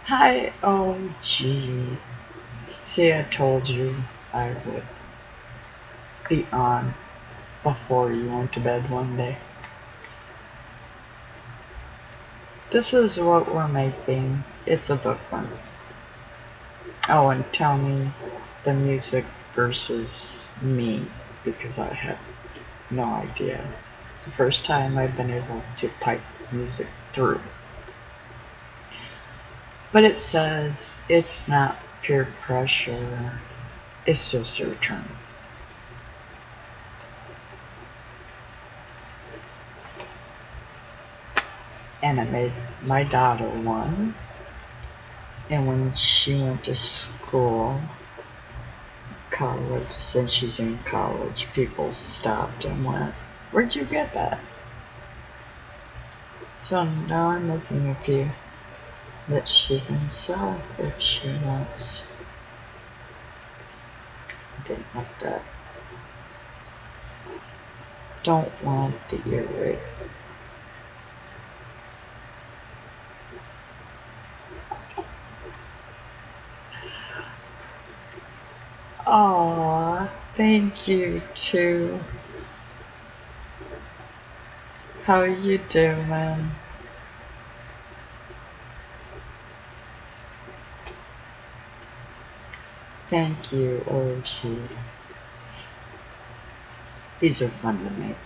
Hi, oh gee. See, I told you I would be on before you went to bed one day. This is what we're making. It's a bookworm. Oh, and tell me the music versus me, because I have no idea. It's the first time I've been able to pipe music through. But it says it's not peer pressure, it's just your turn. And I made my daughter one. And when she went to school, college, since she's in college, people stopped and went, "Where'd you get that?" So now I'm making a few that she can sell if she wants. I didn't want that. Don't want the earwig. Aww, thank you too. How you doing? Thank you, OG. These are fun to make.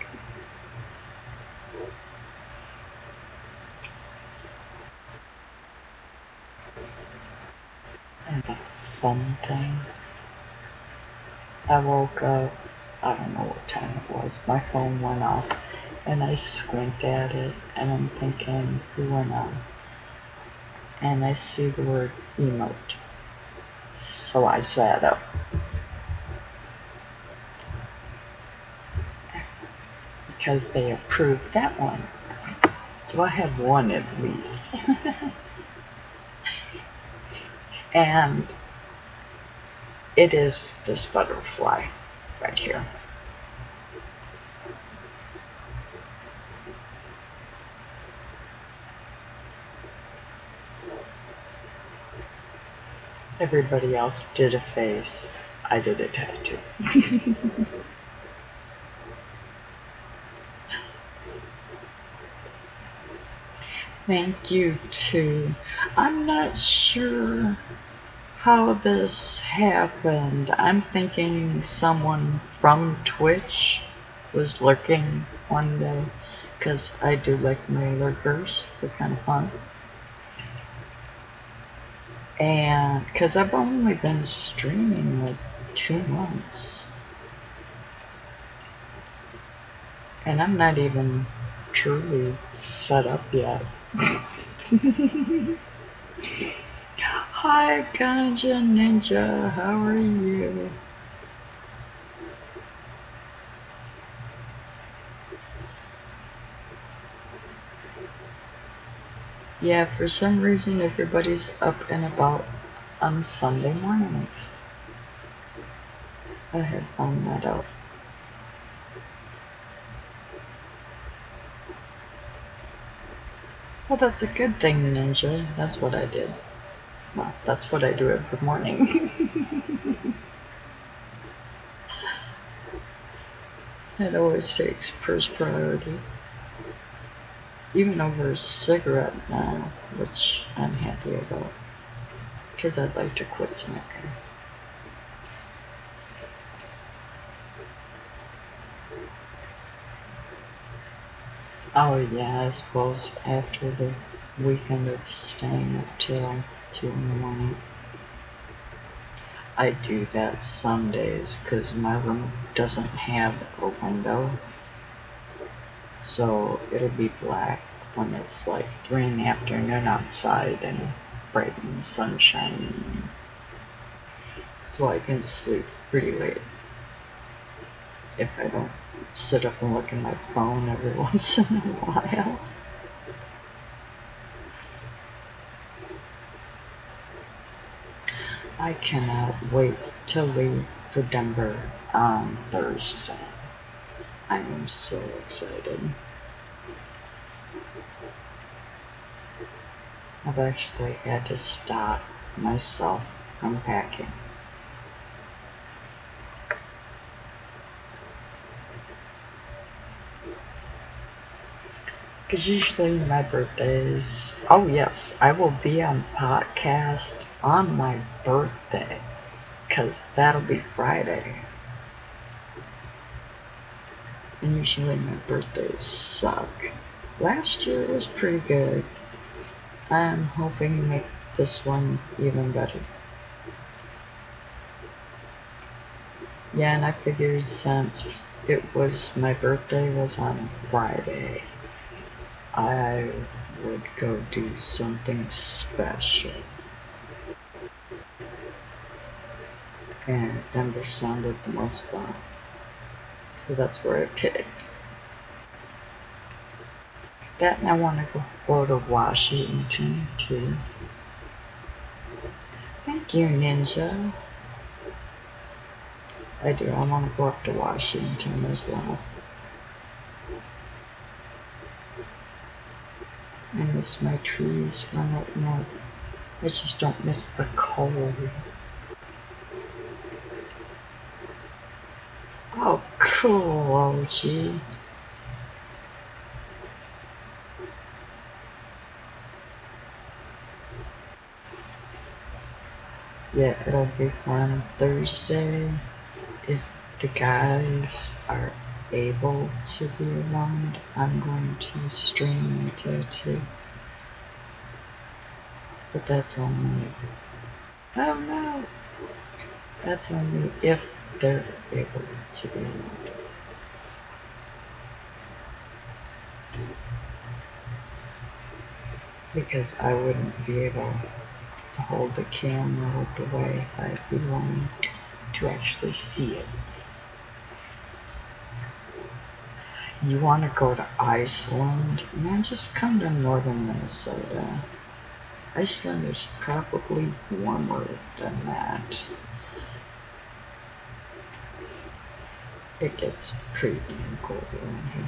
And a fun thing. I woke up, I don't know what time it was, my phone went off, and I squint at it, and I'm thinking, who went on? And I see the word emote. So I sat up. Because they approved that one. So I have one at least. And it is this butterfly right here. Everybody else did a face. I did a tattoo. Thank you too. I'm not sure how this happened. I'm thinking someone from Twitch was lurking one day, because I do like my lurkers. They're kind of fun. And because I've only been streaming like 2 months, and I'm not even truly set up yet. Hi, Ganja Ninja, how are you? Yeah, for some reason everybody's up and about on Sunday mornings. I had found that out. Well, that's a good thing, Ninja. That's what I did. Well, that's what I do every morning. It always takes first priority. Even over a cigarette now, which I'm happy about, because I'd like to quit smoking. Oh yeah, I suppose after the weekend of staying up till 2 in the morning. I do that some days because my room doesn't have a window, so it'll be black when it's like 3 in the afternoon outside and bright and sunshine, so I can sleep pretty late if I don't sit up and look at my phone every once in a while. I cannot wait to leave for Denver on Thursday. I am so excited. I've actually had to stop myself from packing. Because usually my birthdays, oh yes, I will be on podcast on my birthday. Because that'll be Friday. And usually my birthdays suck. Last year was pretty good. I'm hoping to make this one even better. Yeah, and I figured since my birthday was on Friday, I would go do something special. And Denver sounded the most fun. So that's where I picked. That, and I want to go to Washington too. Thank you, Ninja. I do. I want to go up to Washington as well. I miss my trees from up north. I just don't miss the cold. Oh, cool, OG. Yeah, it'll be fun Thursday if the guys are able to be around. I'm going to stream it too. But that's only, oh no, that's only if they're able to be around. Because I wouldn't be able to hold the camera the way I'd be wanting to actually see it. You want to go to Iceland? Man, just come to northern Minnesota. Iceland is probably warmer than that. It gets pretty damn cold around here.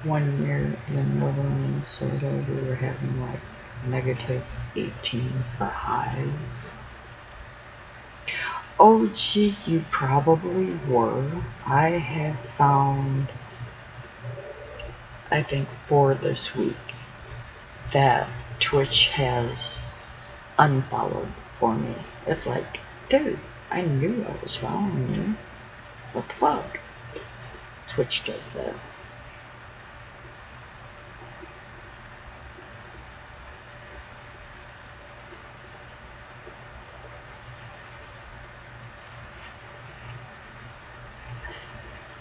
One year in northern Minnesota, we were having like negative 18 for highs. Oh gee, you probably were. I have found, I think for this week, that Twitch has unfollowed for me. It's like, dude, I knew I was following you. What the fuck? Twitch does that.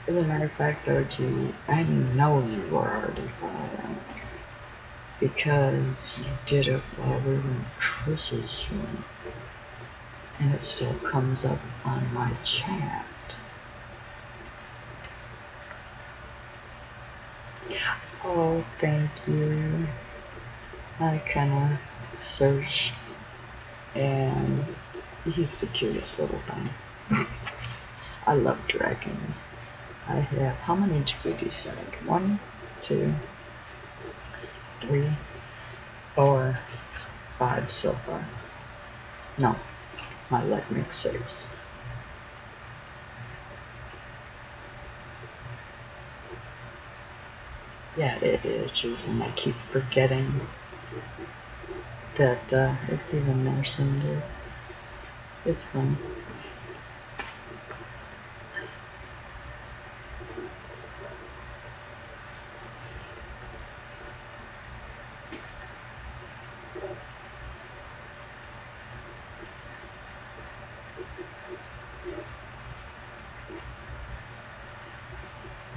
As a matter of fact, OG, I know you were already following because you did it while we were in Chris's room, and it still comes up on my chat. Oh, thank you. I kinda searched, and he's the cutest little thing. I love dragons. I have, how many did we decide? 1, 2, 3, 4, 5 so far. No, my leg makes 6. Yeah, it itches, and I keep forgetting that it's even more Sundays. It's fun.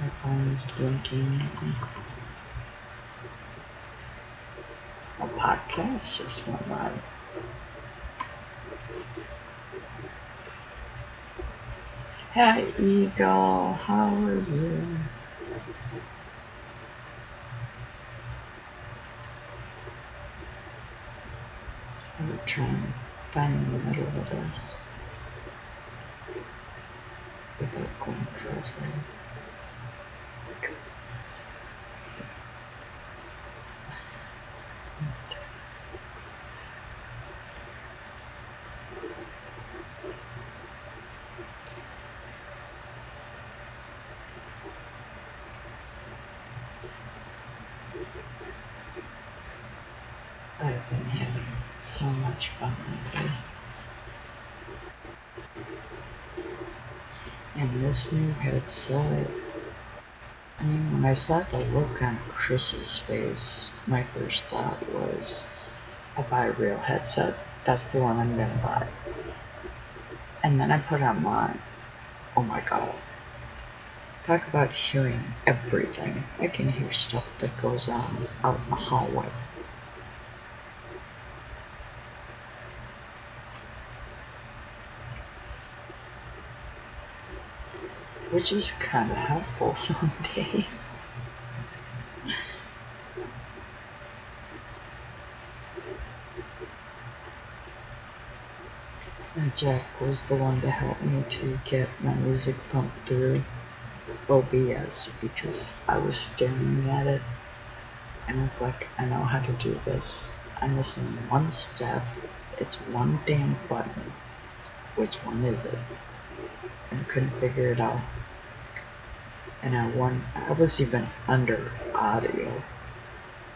My phone's blinking. A podcast just went live. Hey, Eagle, how are you? I'm trying to find the middle of this. was there. I've been having so much fun lately. And this new headset, I mean, when I saw the look on Chris's face, my first thought was, I buy a real headset, that's the one I'm gonna buy. And then I put on mine. Oh my god. Talk about hearing everything. I can hear stuff that goes on out in the hallway. Which is kind of helpful someday. And Jack was the one to help me to get my music pumped through OBS because I was staring at it and it's like, I know how to do this. I'm missing one step. It's one damn button. Which one is it? And I couldn't figure it out. And I was even under audio.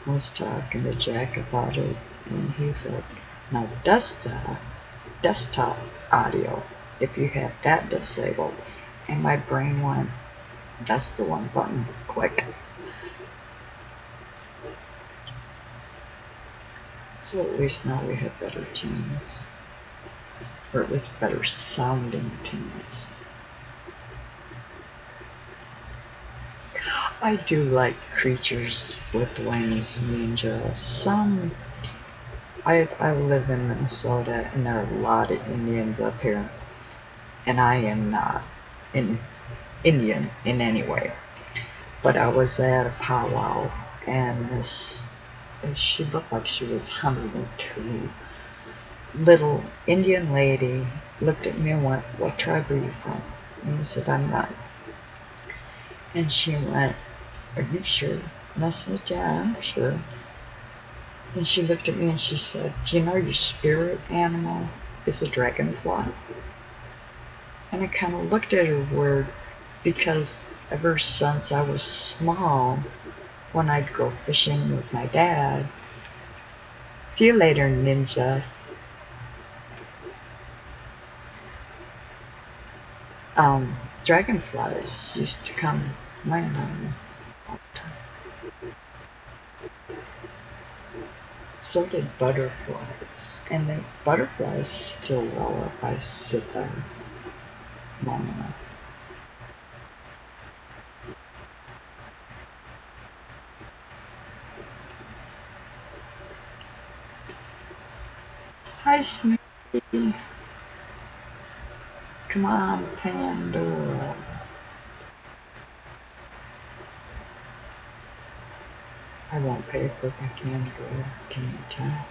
I was talking to Jack about it and he's like, now desktop audio, if you have that disabled. And my brain went, that's the one button, click. So at least now we have better tunes. Or at least better sounding tunes. I do like Creatures with Wings Ninja. I live in Minnesota and there are a lot of Indians up here. And I am not Indian in any way. But I was at a powwow and she looked like she was 102. Little Indian lady looked at me and went, what tribe are you from? And I said, I'm not. And she went, are you sure? And I said, yeah, I'm sure. And she looked at me and she said, do you know your spirit animal is a dragonfly? And I kind of looked at her weird because ever since I was small, when I'd go fishing with my dad, see you later, ninja. Dragonflies used to come land on me all the time. So did butterflies, and the butterflies still will if I sit there long enough. Hi, Snoopy. Come on, Pandora. I won't pay for my Pandora, can you tell?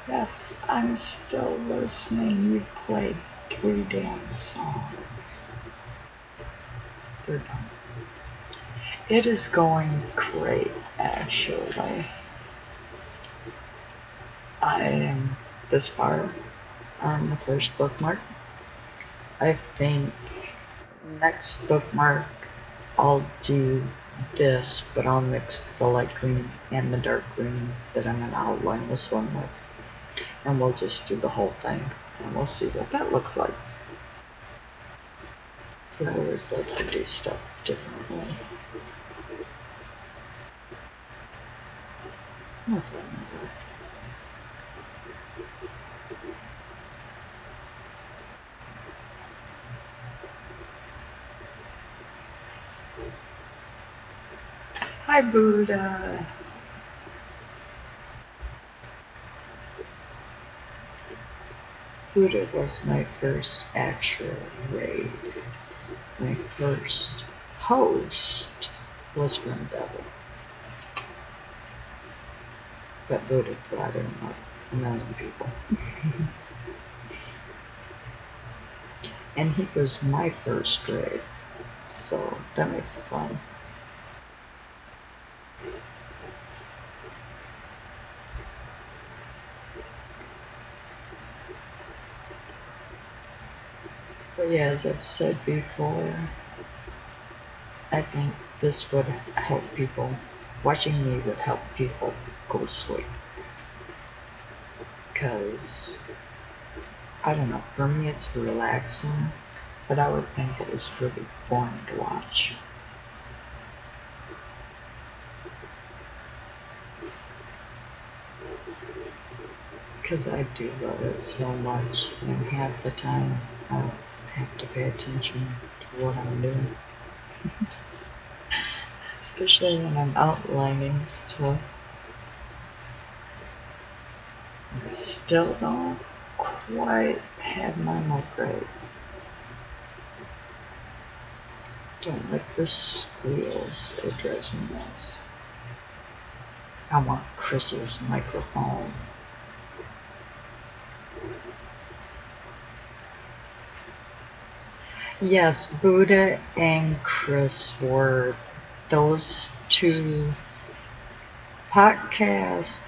Yes, I'm still listening. You played 3 damn songs. They're done. It is going great, actually. I am this far on the first bookmark. I think next bookmark I'll do this, but I'll mix the light green and the dark green that I'm going to outline this one with. And we'll just do the whole thing, and we'll see what that looks like. So I always like to do stuff differently. Hi, Buddha. Buddha was my first actual raid. My first host was from Devil. But Buddha brought him up. a million people. And he was my first grade, so that makes it fun. But yeah, as I've said before, I think this would help people. Watching me would help people go to sleep. Because, I don't know, for me it's relaxing, but I would think it was really boring to watch. Because I do love it so much, and half the time I don't have to pay attention to what I'm doing. Especially when I'm outlining stuff. I still don't quite have my milk right. Don't like the squeals, it drives me nuts. I want Chris's microphone. Yes, Buddha and Chris were those two podcasts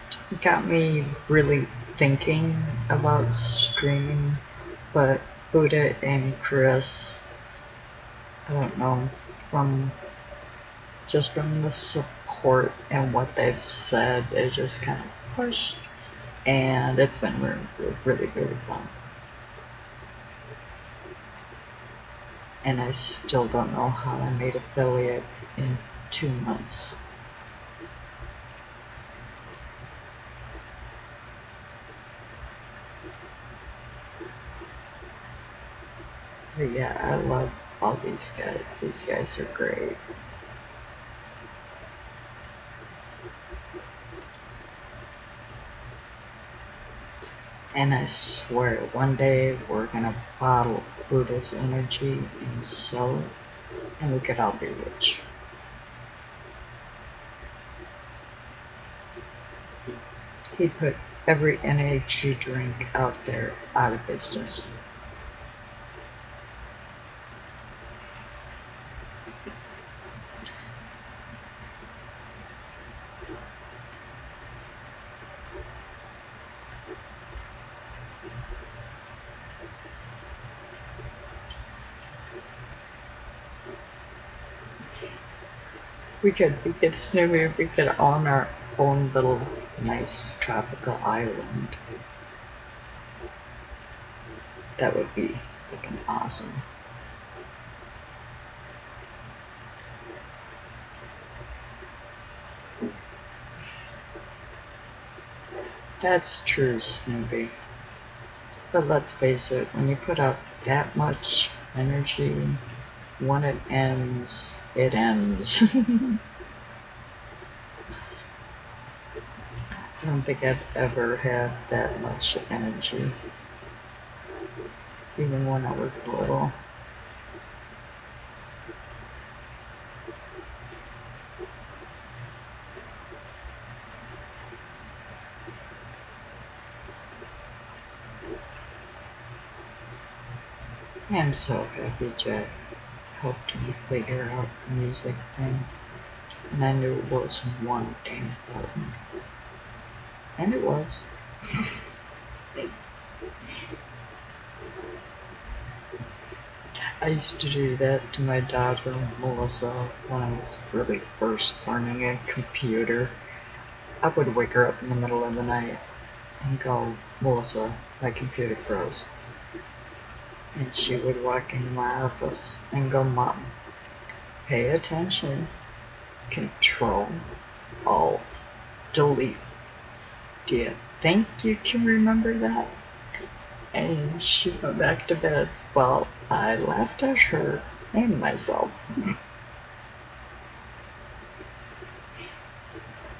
got me really thinking about streaming, but Buddha and Chris, I don't know, from just from the support and what they've said, it just kind of pushed, and it's been really fun. And I still don't know how I made affiliate in 2 months. But yeah, I love all these guys. These guys are great. And I swear, one day we're gonna bottle Buddha's energy and sell it, and we could all be rich. He put every energy drink out there out of business. We could Snoopy, we could own our own little nice tropical island. That would be freaking awesome. That's true, Snoopy. But let's face it, when you put out that much energy, when it ends, it ends. I don't think I've ever had that much energy, even when I was little. I'm so happy Jack helped me figure out the music thing, and I knew it was one damn button. And it was. I used to do that to my daughter, Melissa, when I was really first learning a computer. I would wake her up in the middle of the night and go, Melissa, my computer froze. And she would walk into my office and go, Mom, pay attention. Control, Alt, Delete. Do you think you can remember that? And she went back to bed. Well, I laughed at her and myself.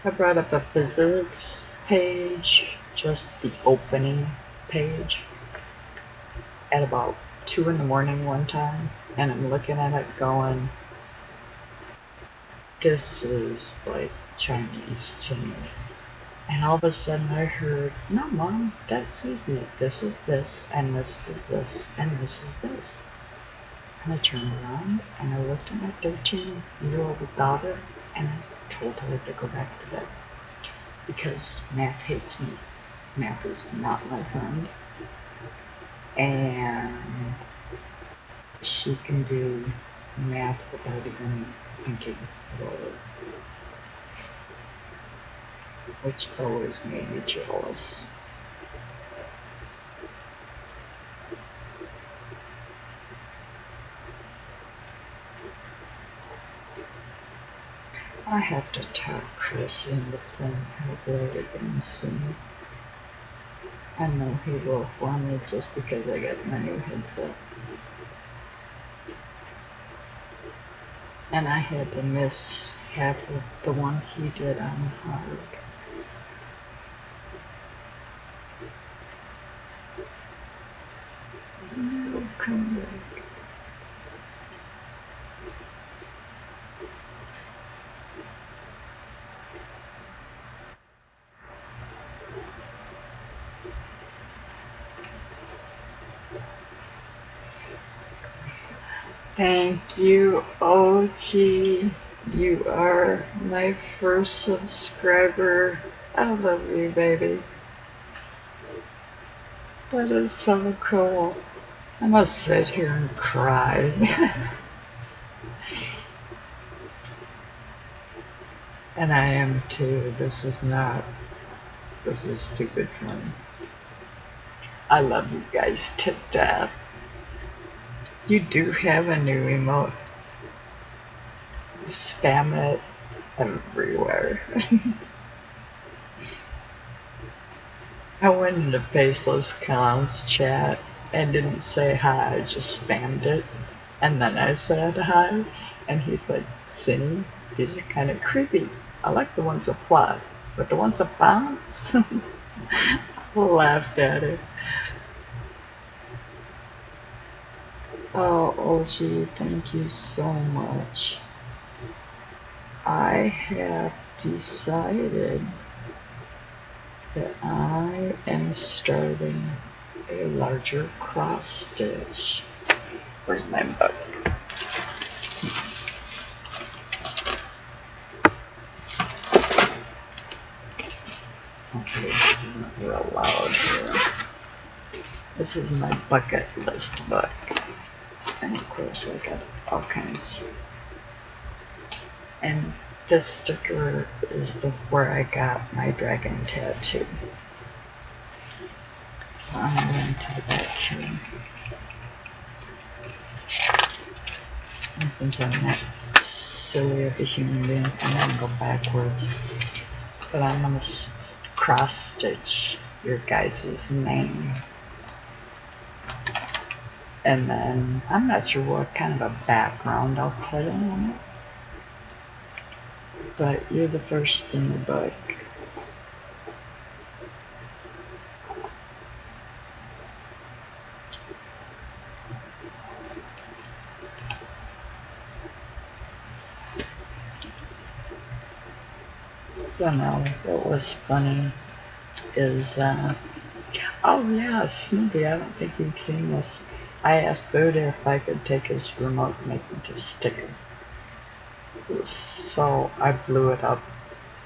I brought up a physics page, just the opening page, at about 2 in the morning one time, and I'm looking at it going, this is like Chinese to me. And And all of a sudden I heard, no, Mom, Dad sees me. This is this, and this is this, and this is this. And I turned around and I looked at my 13-year-old daughter and I told her to go back to bed because math hates me. Math is not my friend. And she can do math without even thinking about it, which always made me jealous. I have to talk Chris into playing Hellblade again soon. I know he will for me just because I got my new headset. And I had to miss half of the one he did on hard. No, come back. Thank you, OG. You are my first subscriber. I love you, baby. That is so cool. I must sit here and cry. And I am too. This is stupid fun. I love you guys to death. You do have a new emote. Spam it everywhere. I went into Faceless Clown's chat and didn't say hi, I just spammed it. And then I said hi, and he's like, Cindy, these are kind of creepy. I like the ones that fly, but the ones that bounce? I laughed at it. Oh, OG, thank you so much. I have decided that I am starting a larger cross stitch. Where's my book? Okay, this isn't real loud here. This is my bucket list book. And of course I got all kinds. And this sticker is where I got my dragon tattoo. I'm going to the back here. And since I'm not silly of a human being, I'm going to go backwards. But I'm going to cross stitch your guys' name. And then I'm not sure what kind of a background I'll put in it. But you're the first in the book. So now what was funny is, oh yeah, Snoopy, I don't think you've seen this. I asked Buddha if I could take his remote and make it into a sticker. So I blew it up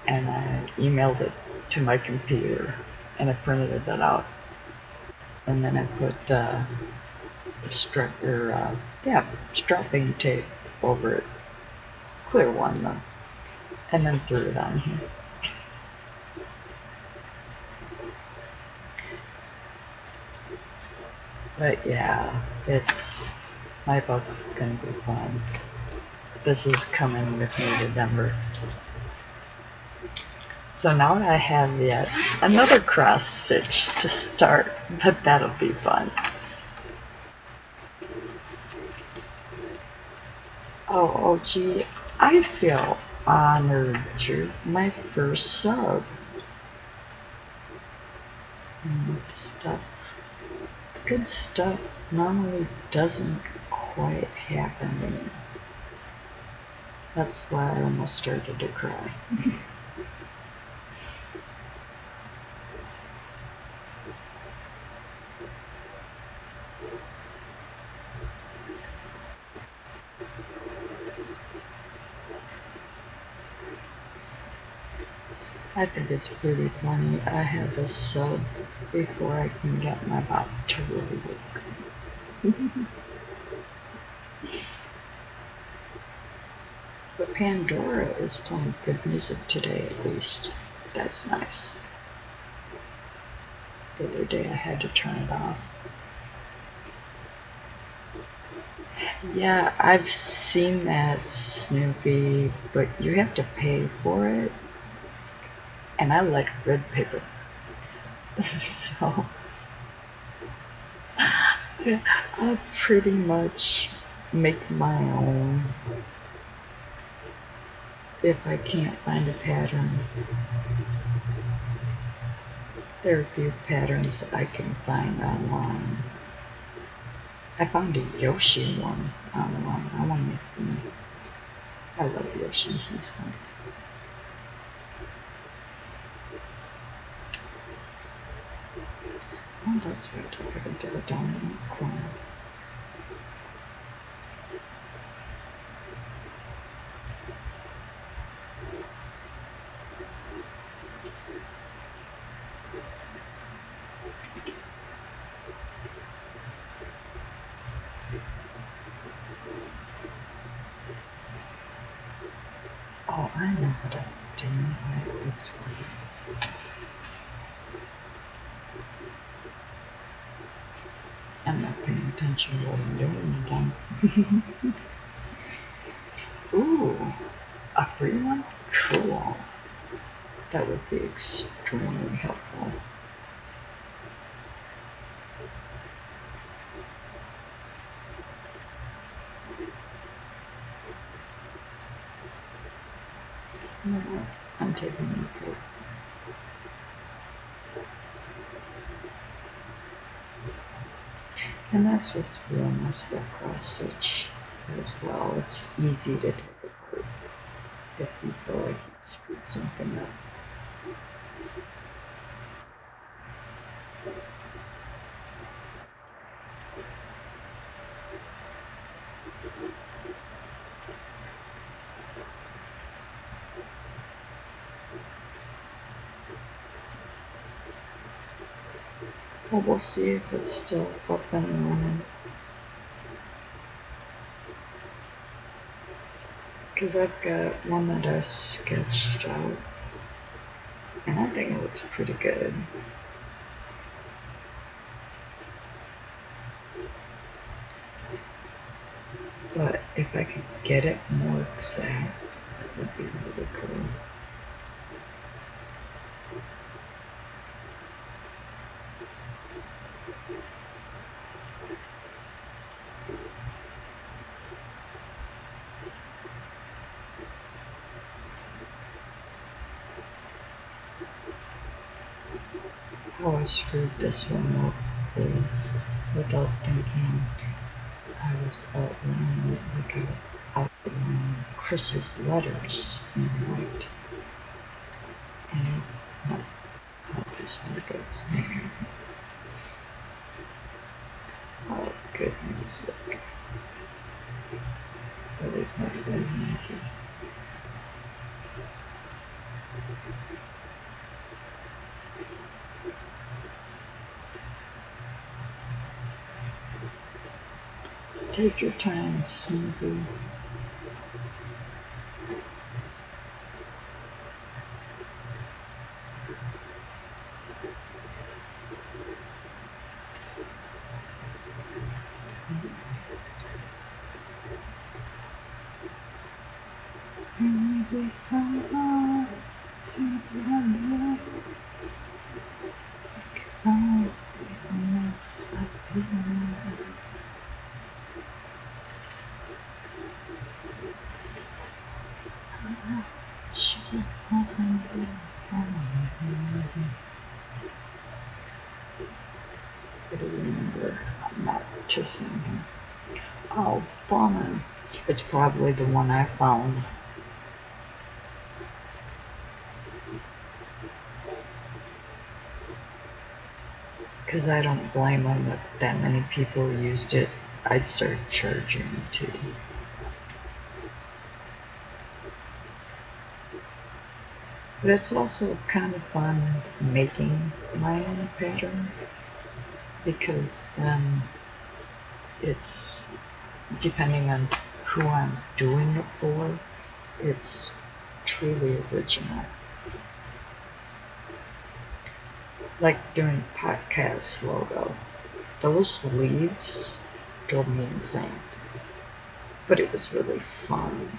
and I emailed it to my computer and I printed it out. And then I put strapping tape over it, clear one though, and then threw it on here. But yeah, my book's gonna be fun. This is coming with me to Denver. So now I have yet another cross stitch to start, but that'll be fun. Oh, gee, I feel honored. You're my first sub. Good stuff normally doesn't quite happen to me. That's why I almost started to cry. I think it's pretty funny. I have a sub before I can get my mouth to really work. But Pandora is playing good music today, at least. That's nice. The other day I had to turn it off. Yeah, I've seen that, Snoopy, but you have to pay for it. And I like red paper. So I'll pretty much make my own if I can't find a pattern. There are a few patterns that I can find online. I found a Yoshi one online. I want to make one. I love Yoshi. He's fun. Oh, that's right. I forgot to go down in the corner. Oh, I know how to do it. It's weird. I'm not paying attention to what I'm doing again. Ooh, a free one? Cool. That would be extremely helpful. You know what? I'm taking a break. And that's what's real nice about cross stitch as well. It's easy to take apart if you feel like you screwed something up. Well, we'll see if it's still up and running. Because I've got one that I sketched out, and I think it looks pretty good. But if I could get it more exact, that would be really cool. How I screwed this one up is, without thinking, I was outlining Chris's letters in white. And it's not how this one goes. Oh, good music. Always makes things easier. Take your time, Snoopy. Maybe from since I'm I don't remember. I'm not to sing him. Oh, bummer. It's probably the one I found. Because I don't blame them if that many people used it. I'd start charging too. But it's also kind of fun making my own pattern, because then it's, depending on who I'm doing it for, it's truly original. Like doing podcast logo. Those leaves drove me insane. But it was really fun.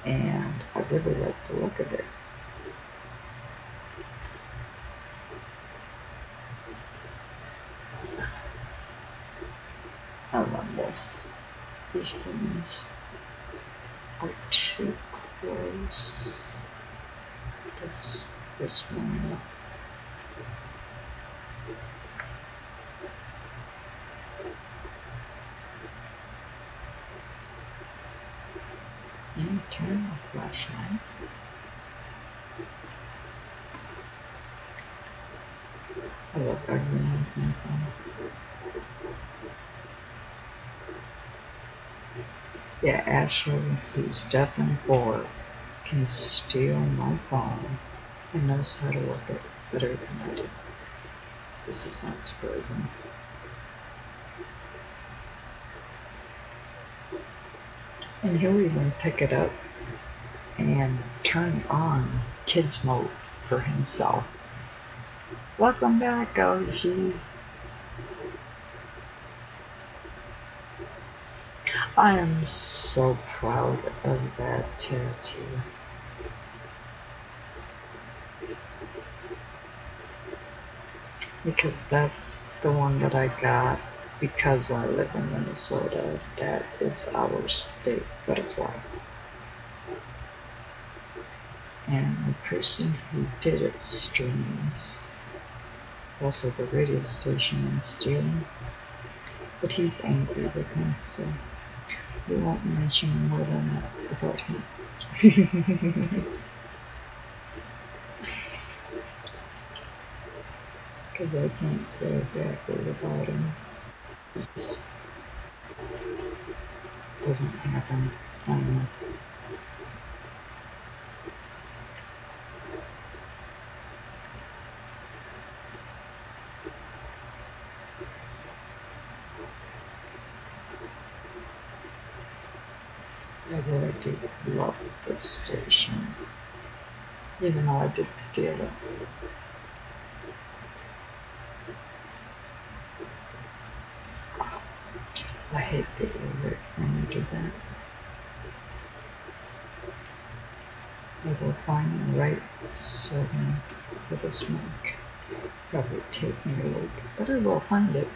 And I really liked the look of it. I love this. These ones are too close. This one. And turn the flashlight. I love everything from them. Yeah, Ashley, who's deaf and bored, can steal my phone and knows how to work it better than I do. This is not surprising. And he'll even pick it up and turn on kids mode for himself. Welcome back, OG. I am so proud of that tattoo. Because that's the one that I got because I live in Minnesota. That is our state butterfly. And the person who did it streams. It's also the radio station I'm stealing. But he's angry with me, so we won't mention more than that about him. Because I can't say a bad word about him. It just doesn't happen. I don't know. I really do love this station, even though I did steal it. I hate the alert when you do that. I will find the right setting for this mic. Probably take me a little bit, but I will find it.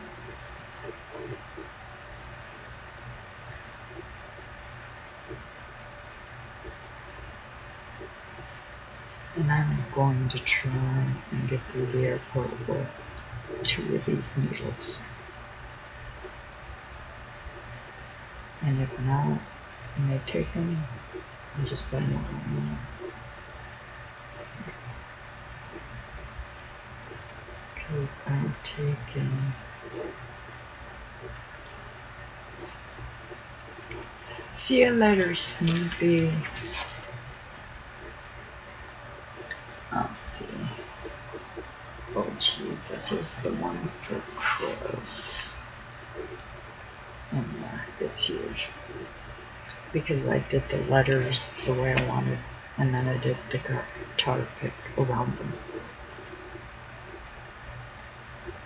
And I'm going to try and get through the airport with 2 of these needles. And if not, I may take them and just buy more. Because I'm taking see you later, Snoopy. Let's see. Oh gee, this is the one for Chris. And yeah, it's huge. Because I did the letters the way I wanted, and then I did the guitar pick around them.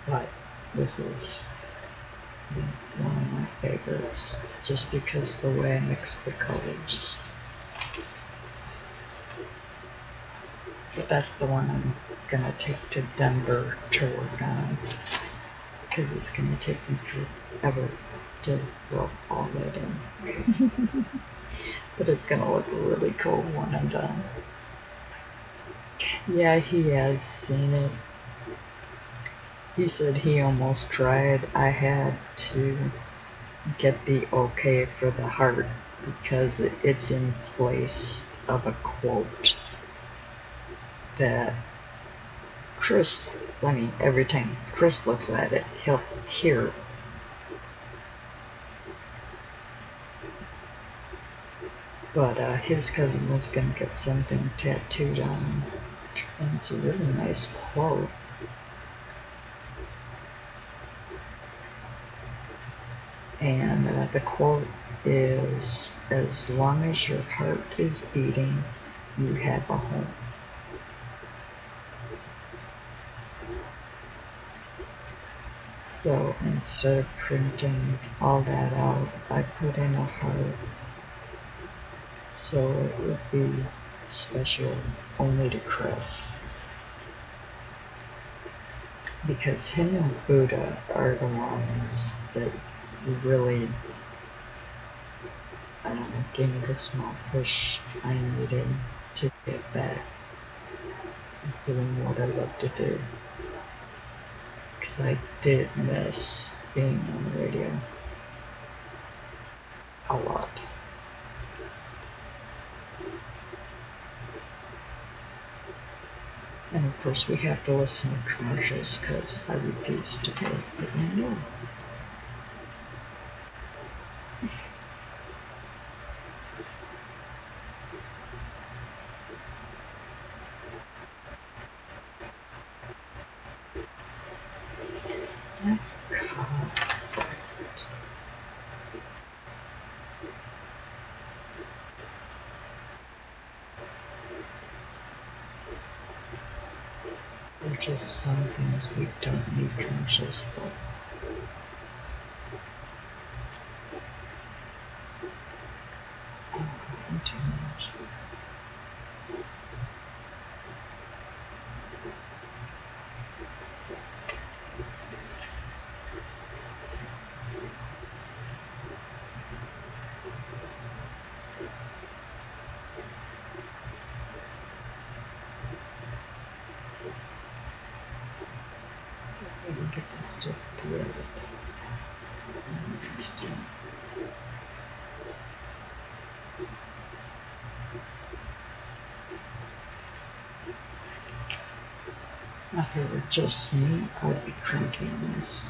But this is one of my favorites, just because of the way I mix the colors. But that's the one I'm gonna take to Denver to work on, because it's gonna take me forever to rub all that in. But it's gonna look really cool when I'm done. Yeah, he has seen it. He said he almost cried. I had to get the okay for the heart because it's in place of a quote that Chris, I mean, every time Chris looks at it, he'll hear But his cousin was going to get something tattooed on him. And it's a really nice quote. And the quote is, "As long as your heart is beating, you have a home." So instead of printing all that out, I put in a heart so it would be special only to Chris. Because him and Buddha are the ones that really, I don't know, gave me the small push I needed to get back doing what I love to do. Because I did miss being on the radio a lot. And of course we have to listen to commercials because I refuse to pay, but I know. That's correct. There are just some things we don't need commercials for. Oh, isn't too much. So if we can get this to thread. Interesting. If it were just me, I'd be cranking this.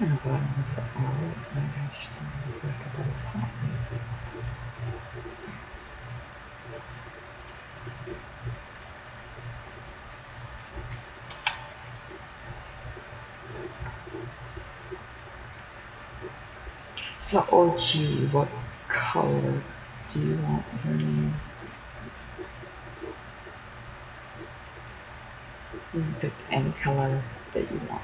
And the bottom of the R, I actually look like a little copy. So, OG, what color do you want your name? You can pick any color that you want.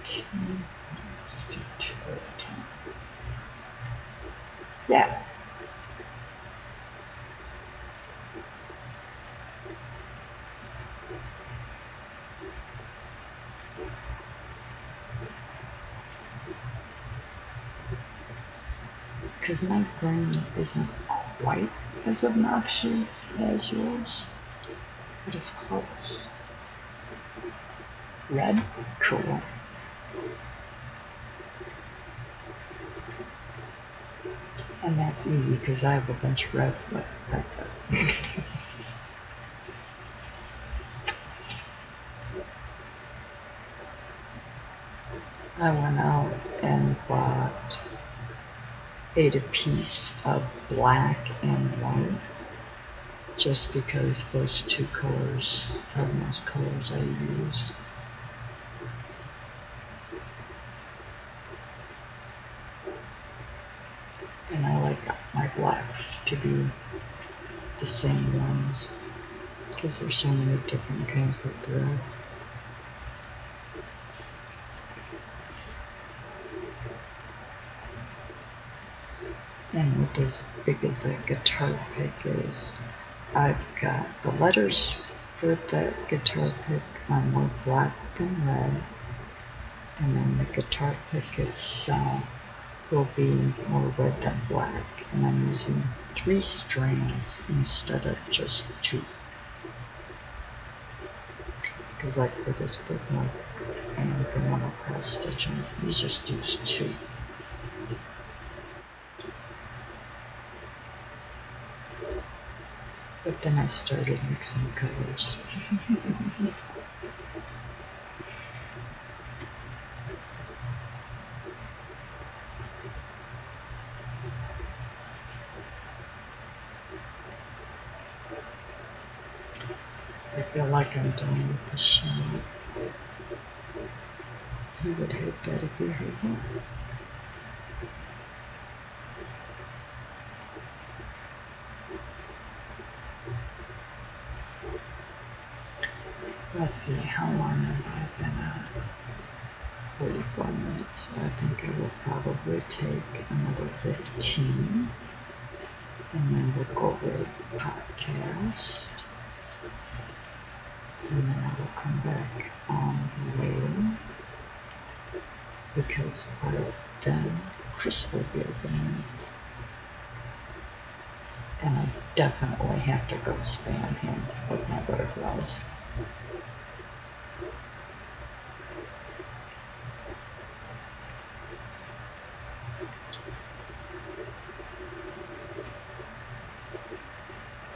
Just do two at a time. Yeah. Because my brain isn't quite as obnoxious as yours, but it's close. Red? Cool. And that's easy because I have a bunch of red, but I went out and bought 8 apiece of black and white just because those two colors are the most colors I use. And I like my blacks to be the same ones because there's so many different kinds of thread. And with as big as that guitar pick is, I've got the letters for that guitar pick are more black than red, and then the guitar pick itself will be more red than black, and I'm using 3 strands instead of just 2. Because like for this bookmark and the normal cross stitching, you just use 2. But then I started mixing colors. I feel like I'm done with the shot. He would hate that if he heard that. Let's see, how long have I been at? 44 minutes. I think I will probably take another 15. And then we'll go over the podcast. And then I will come back on later. Because by then, Chris will be opening. And I definitely have to go spam him with my butterflies.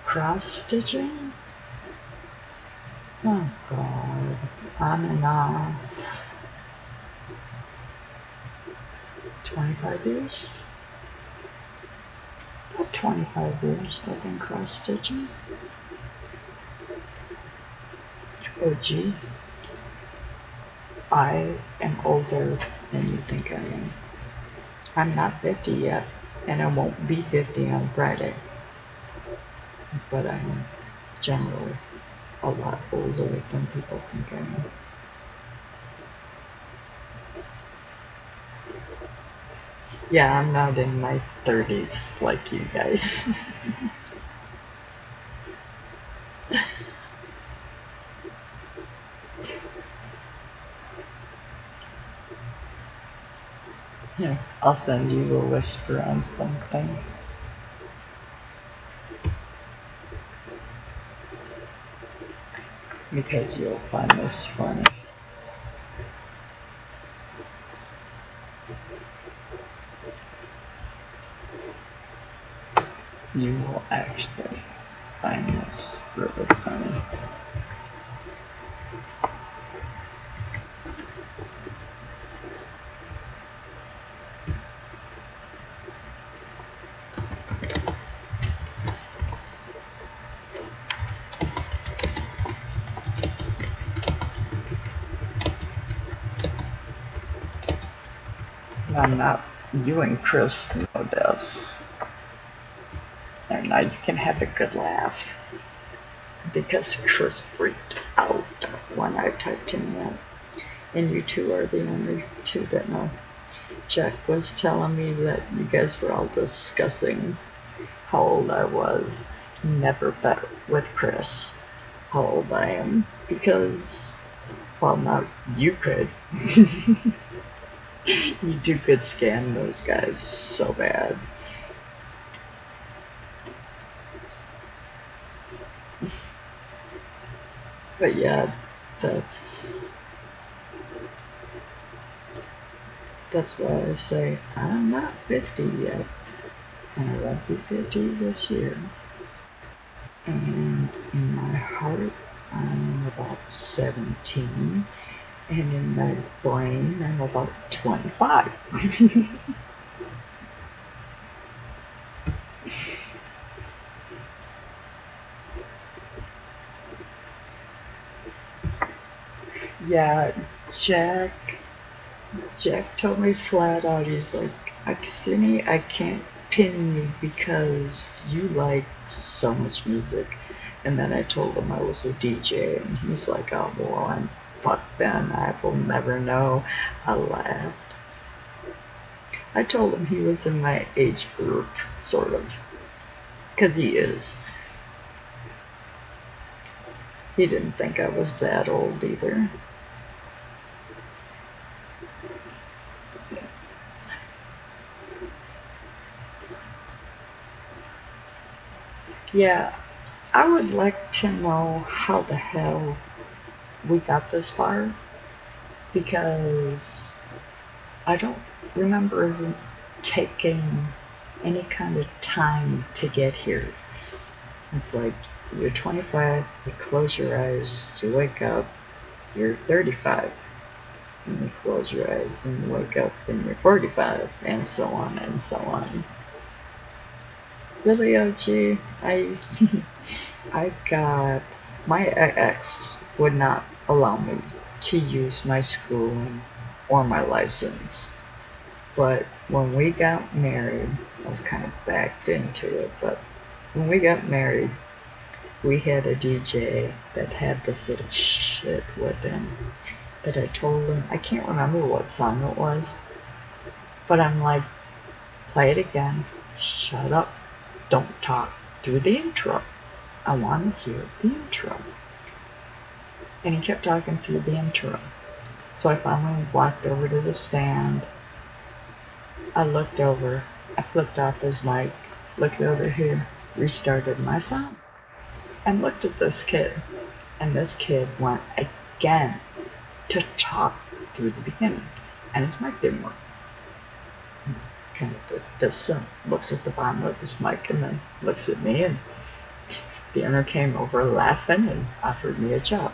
Cross stitching? Oh God, on and off. 25 years? About 25 years I've been cross stitching. Oh gee, I am older than you think I am. I'm not 50 yet, and I won't be 50 on Friday. But I'm generally a lot older than people think I am. Yeah, I'm not in my 30s like you guys. Here, I'll send you a whisper on something. Because you'll find this funny. You will actually find this really funny. I'm not, you and Chris know this. And now you can have a good laugh. Because Chris freaked out when I typed him in. And you two are the only two that know. Jack was telling me that you guys were all discussing how old I was. Never bet with Chris how old I am. Because, well, now you could. You two could scam those guys so bad. But yeah, that's why I say I'm not 50 yet, and I won't be 50 this year. And in my heart, I'm about 17, and in my brain, I'm about 25. Yeah, Jack told me flat out, he's like, Aksini, I can't pin you because you like so much music. And then I told him I was a DJ, and he's like, oh, well, I'm fuck then, I will never know. I laughed. I told him he was in my age group, sort of, because he is. He didn't think I was that old either. Yeah, I would like to know how the hell we got this far, because I don't remember taking any kind of time to get here. It's like you're 25, you close your eyes, you wake up, you're 35, and you close your eyes and you wake up and you're 45, and so on and so on. Really, OG, I got, my ex would not allow me to use my schooling or my license. But when we got married, I was kind of backed into it, but when we got married, we had a DJ that had this little shit with him that I told him, I can't remember what song it was, but I'm like, play it again, shut up, don't talk, do the intro. I want to hear the intro. And he kept talking through the intro. So I finally walked over to the stand. I looked over, I flipped off his mic, looked over here, restarted my song, and looked at this kid. And this kid went again to talk through the beginning, and his mic didn't work. Kind of this looks at the bottom of his mic and then looks at me, and the owner came over laughing and offered me a job.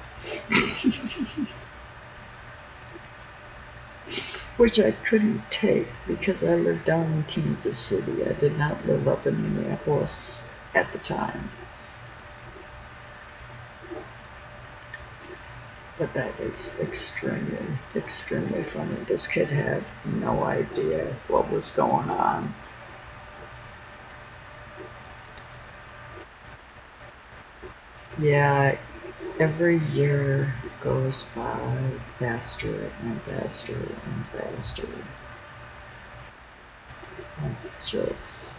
Which I couldn't take because I lived down in Kansas City. I did not live up in Minneapolis at the time. But that is extremely, extremely funny. This kid had no idea what was going on. Yeah, every year goes by faster and faster and faster. It's just,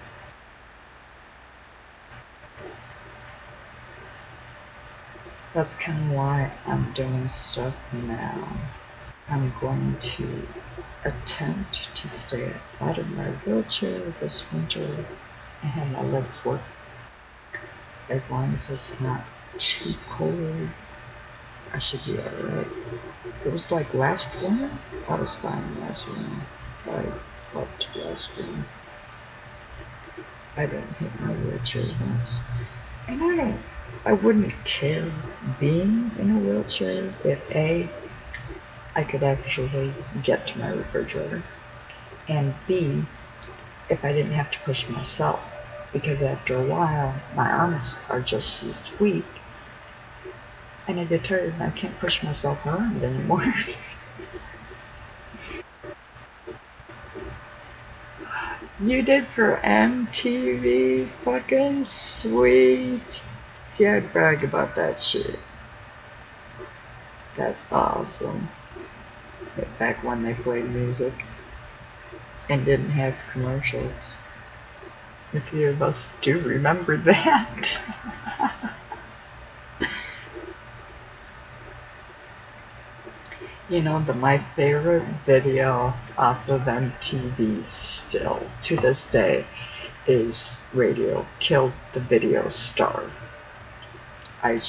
that's kind of why I'm doing stuff now. I'm going to attempt to stay out of my wheelchair this winter and have my legs work, as long as it's not too cold. I should be alright. It was like last winter, I was fine last winter. I loved last winter. I didn't hit my wheelchair once. And I wouldn't care being in a wheelchair if A, I could actually get to my refrigerator, and B, if I didn't have to push myself, because after a while my arms are just as weak and I get tired and I can't push myself around anymore. You did for MTV? Fucking sweet. See, I brag about that shit. That's awesome. Back when they played music and didn't have commercials. A few of us do remember that. You know, my favorite video off of MTV still to this day is Radio Killed the Video Star. I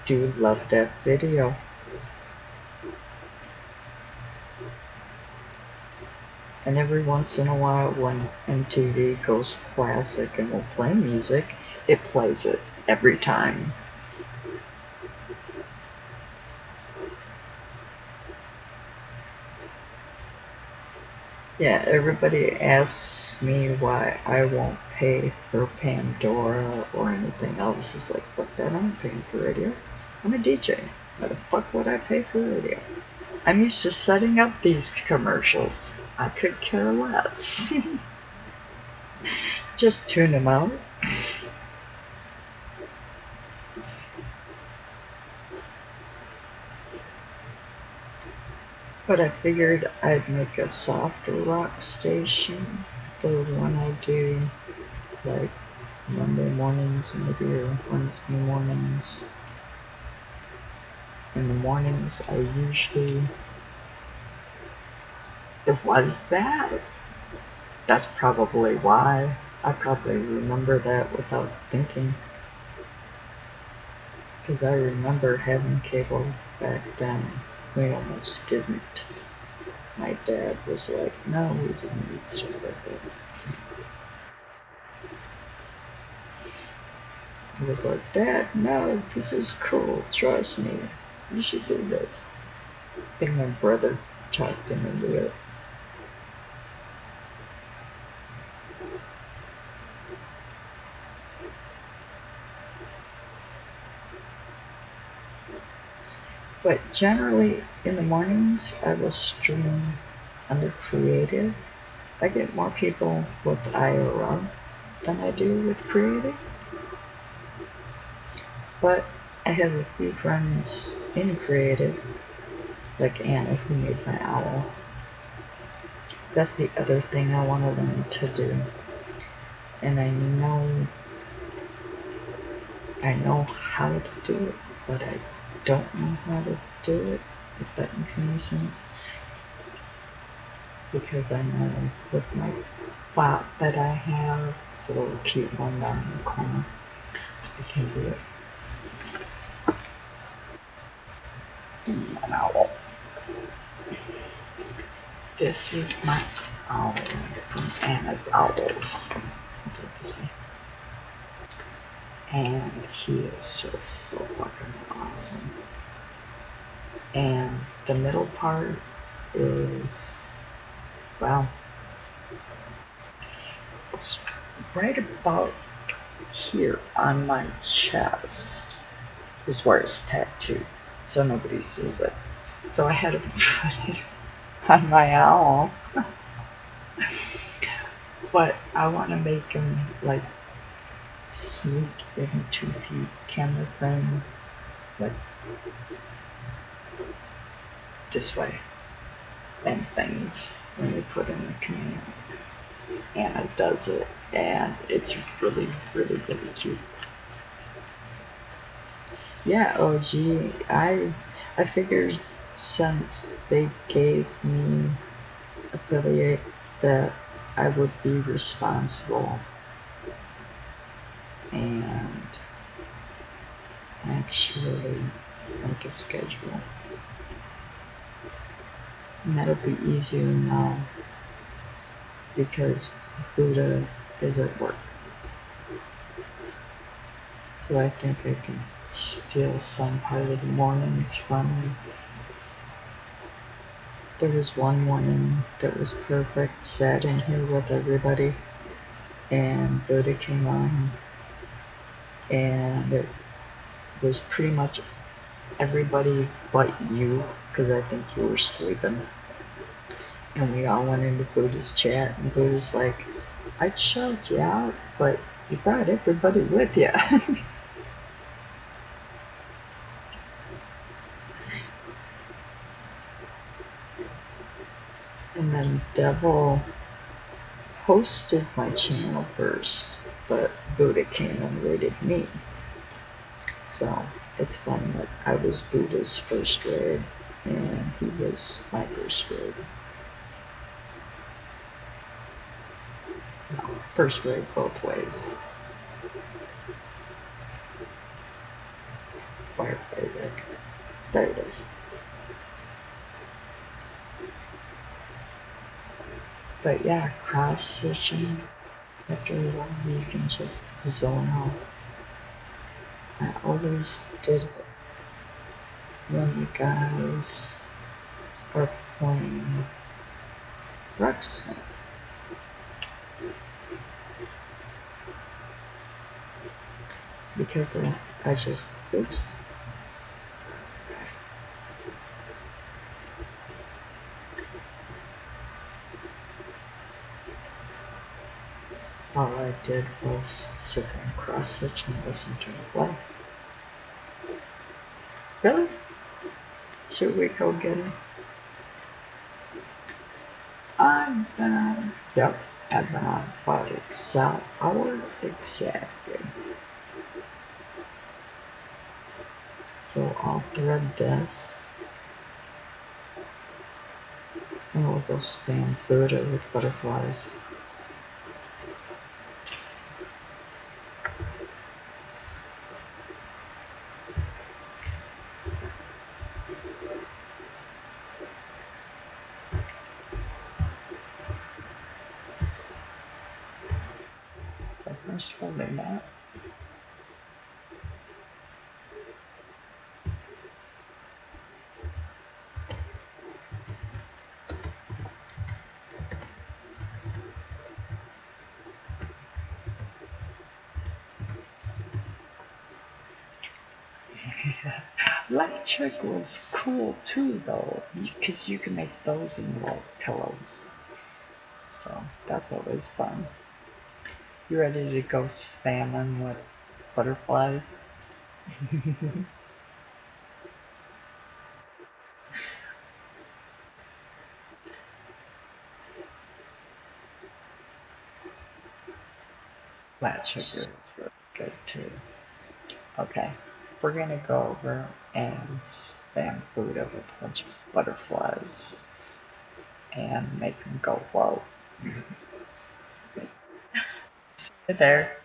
do love that video. And every once in a while when MTV goes classic and will play music, it plays it every time. Yeah, everybody asks me why I won't pay for Pandora or anything else. It's like, fuck that, I'm paying for radio. I'm a DJ. Why the fuck would I pay for radio? I'm used to setting up these commercials. I could care less. Just tune them out. But I figured I'd make a softer rock station for when I do, like, Monday mornings maybe, or Wednesday mornings. In the mornings, I usually, it was that. That's probably why. I probably remember that without thinking. Because I remember having cable back then. We almost didn't. My dad was like, no, we didn't need to with it. He was like, Dad, no, this is cool. Trust me. You should do this. I think my brother talked him into it. But generally, in the mornings, I will stream under Creative. I get more people with IRL than I do with Creative. But I have a few friends in Creative, like Anna, who made my owl. That's the other thing I want to learn to do. And I know how to do it, but I don't know how to do it, if that makes any sense. Because I know with my bot that I have, the little cute one down in the corner, I can do it. An owl. This is my owl from Anna's Owls. And he is just so fucking awesome. And the middle part is, well, it's right about here on my chest is where it's tattooed, so nobody sees it. So I had to put it on my owl. But I want to make him like sneak into the camera frame, like this way, and things when you put in the command. And it does it, and it's really, really, really cute. Yeah, OG, I figured since they gave me affiliate that I would be responsible and actually make a schedule. And that'll be easier now because Buddha is at work. So I think I can steal some part of the mornings from him. There was one morning that was perfect, sat in here with everybody, and Buddha came on, and it was pretty much everybody but you, because I think you were sleeping. And we all went into Buddha's chat, and Buddha's like, I'd shout you out, but you brought everybody with you. And then Devil hosted my channel first, but Buddha came and raided me. So it's fun that I was Buddha's first raid, and he was my first raid. No, first raid both ways. Firefighter. There it is. But yeah, cross-stitching, after a while you can just zone out. I always did it when you guys are playing Ruxpin. Because I just, oops. All I did was sit there and cross-stitch and listen to it play. Really? Should we go get it? Yep, I've been on about an hour exactly. So I'll thread this and we'll go spam Buddha with butterflies. So first folding that. Light trick was cool too though, because you can make those in little pillows. So that's always fun. You ready to go spamming with butterflies? Flat sugar is really good too. Okay, we're gonna go over and spam Buddha with a bunch of butterflies and make them go whoa. See you there.